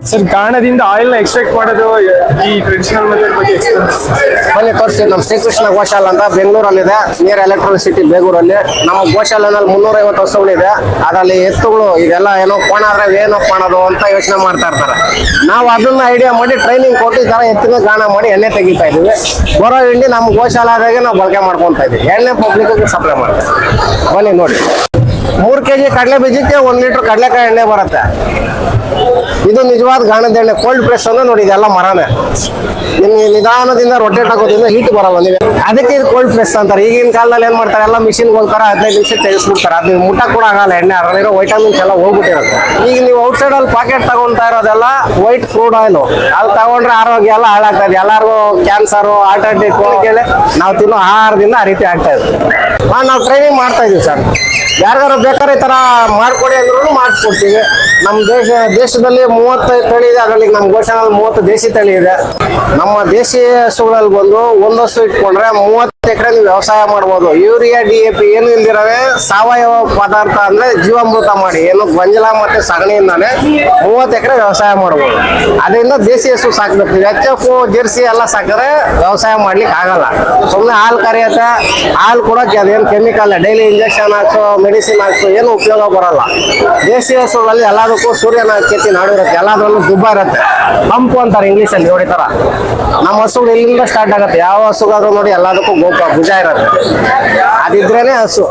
Sir ಗಾಣದಿಂದ oil ನ extract ಮಾಡೋದು ಈ ಟ್ರೆಡಿಷನಲ್ ಮೆಥಡ್ ಬಗ್ಗೆ ಬನ್ನಿ ತೋರಿಸಿ. ನಮ್ಮ ಶ್ರೀಕೃಷ್ಣ ಗೋಶಾಲ ಅಂತ ಬೆಂಗಳೂರಲ್ಲಿದೆ, ನಿಯರ್ ಎಲೆಕ್ಟ್ರಾನಿಕ್ ಬೇಗೂರಲ್ಲಿ. ನಮ್ಮ ಗೋಶಾಲೆನಲ್ಲಿ 350 ಹಸುಗಳಿದೆ. ಅದರಲ್ಲಿ ಎತ್ತುಗಳು ಇದೆಲ್ಲ ಏನೋ ಕೋಣ ಆದ್ರೆ ಏನೋ ಮಾಡೋದು ಅಂತ ಯೋಚನೆ ಮಾಡ್ತಾ ಇರ್ತಾರೆ. ನಾವು ಅದನ್ನ ಐಡಿಯಾ ಮಾಡಿ ಟ್ರೈನಿಂಗ್ ಕೊಟ್ಟು ಈ ತರ ಎತ್ತಿನ ಗಾಣ ಮಾಡಿ ಎಣ್ಣೆ ತೆಗಿತಾ ಇದೀವಿ. ಬರೋ ಹಿಂಡಿ ನಮ್ಮ ಗೋಶಾಲಾದಾಗೆ ನಾವು ಬಳಕೆ ಮಾಡ್ಕೊಂತ ಇದೀವಿ. ಎಣ್ಣೆ ಪಬ್ಲಿಕ್ ಸಪ್ಲೈ ಮಾಡ್ತೀವಿ. ಬನ್ನಿ ನೋಡಿ, 3 kg ಕಡಲೆ ಬೀಜಕ್ಕೆ 1 ಲೀಟರ್ ಕಡಲೆಕಾಯಿ ಎಣ್ಣೆ ಬರುತ್ತೆ. ಇದು ನಿಜವಾದ ಗಾಣದ ಎಣ್ಣೆ. ಕೋಲ್ಡ್ ಪ್ರೆಸ್ ಅಂದ್ರೆ ನೋಡಿ, ಇದೆಲ್ಲ ಮರನೇ. ನಿಮ್ಗೆ ನಿಧಾನದಿಂದ ರೊಟೇಟ್ ಆಗೋದ್ರಿಂದ ಹೀಟ್ ಬರಲ್ಲ. ನೀವು ಅದಕ್ಕೆ ಇದು ಕೋಲ್ಡ್ ಪ್ರೆಸ್ ಅಂತಾರೆ. ಈಗಿನ ಕಾಲದಲ್ಲಿ ಏನ್ ಮಾಡ್ತಾರೆ, ಎಲ್ಲ ಮಿಷಿನ್ ಹೋಗ್ತಾರೆ, 15 ನಿಮಿಷ ತೆಗೆಸ್ಬಿಡ್ತಾರೆ. ಅದು ನೀವು ಮುಟ್ಟ ಕೂಡ ಆಗಲ್ಲ. ಎಣ್ಣೆ ಅದರಲ್ಲಿರೋ ವೈಟಮಿನ್ಸ್ ಎಲ್ಲ ಹೋಗ್ಬಿಟ್ಟಿರುತ್ತೆ. ಈಗ ನೀವು ಔಟ್ಸೈಡ್ ಅಲ್ಲಿ ಪಾಕೆಟ್ ತಗೊಂತಾ ಇರೋದೆಲ್ಲ ವೈಟ್ ಕ್ರೂಡ್ ಆಯಿಲ್. ಅದು ತಗೊಂಡ್ರೆ ಆರೋಗ್ಯ ಎಲ್ಲ ಹಾಳಾಗ್ತದೆ. ಎಲ್ಲರಿಗೂ ಕ್ಯಾನ್ಸರ್, ಹಾರ್ಟ್ ಅಟ್ಯಾಕ್ ಕೇಳಿ ನಾವು ತಿನ್ನೋ ಆಹಾರದಿಂದ ಆ ರೀತಿ ಆಗ್ತಾ ಇದೆ. ನಾವು ಟ್ರೈನಿಂಗ್ ಮಾಡ್ತಾ ಇದೀವಿ ಸರ್. ಯಾರಿಗಾರು ಬೇಕಾದ್ರೆ ಈ ತರ ಮಾಡ್ಕೊಡಿ ಅಂದ್ರೂ ಮಾಡಿಸ್ಕೊಡ್ತೀವಿ. ನಮ್ಮ ದೇಶದಲ್ಲಿ 35 ತಳಿ ಇದೆ. ಅದರಲ್ಲಿ ನಮ್ಮ ಗೋಶಾಲೆಯಲ್ಲಿ 30 ದೇಸಿ ತಳಿ ಇದೆ. ನಮ್ಮ ದೇಸಿ ಹಸುಗಳಲ್ಲಿ ಬಂದು ಒಂದು ಹಸು ಇಟ್ಕೊಂಡ್ರೆ 30 ಎಕರೆ ನೀವು ವ್ಯವಸಾಯ ಮಾಡ್ಬೋದು. ಯೂರಿಯಾ DAP ಏನು ಇಲ್ದಿರವೆ ಸಾವಯವ ಪದಾರ್ಥ ಅಂದ್ರೆ ಜೀವಾಮೃತ ಮಾಡಿ, ಏನು ಗೊಂಜಲ ಮತ್ತೆ ಸಗಣಿಯಿಂದಾನೆ 30 ಎಕರೆ ವ್ಯವಸಾಯ ಮಾಡ್ಬೋದು. ಅದರಿಂದ ದೇಸಿ ಹಸು ಸಾಕ್ಬೇಕು. HF ಜೆರ್ಸಿ ಎಲ್ಲ ಸಾಕಿದ್ರೆ ವ್ಯವಸಾಯ ಮಾಡ್ಲಿಕ್ಕೆ ಆಗಲ್ಲ. ಸುಮ್ಮನೆ ಹಾಲು ಕರಿಯತ್ತೆ, ಹಾಲು ಕೊಡೋಕೆ ಅದೇನು ಕೆಮಿಕಲ್, ಡೈಲಿ ಇಂಜೆಕ್ಷನ್ ಹಾಕ್ಸೋ, ಮೆಡಿಸಿನ್ ಹಾಕ್ಸೋ ಏನು ಉಪಯೋಗ ಬರಲ್ಲ. ದೇಸಿ ಹಸುಗಳಲ್ಲಿ ಎಲ್ಲದಕ್ಕೂ ಸೂರ್ಯನ ಕೆತ್ತಿ ನಾಡು ಇರುತ್ತೆ. ಎಲ್ಲದ್ರಲ್ಲೂ ದುಬ್ಬ ಇರುತ್ತೆ. ಪಂಪು ಅಂತಾರೆ ಇಂಗ್ಲೀಷ್ ಅಲ್ಲಿ. ನೋಡಿ ತರ ನಮ್ಮ ಹಸುಗಳು ಇಲ್ಲಿಂದ ಸ್ಟಾರ್ಟ್ ಆಗುತ್ತೆ. ಯಾವ ಹಸುಗಾದ್ರೂ ನೋಡಿ ಎಲ್ಲದಕ್ಕೂ ಭುಜ ಇರುತ್ತೆ. ಅದಿದ್ರೇನೆ ಹಸು.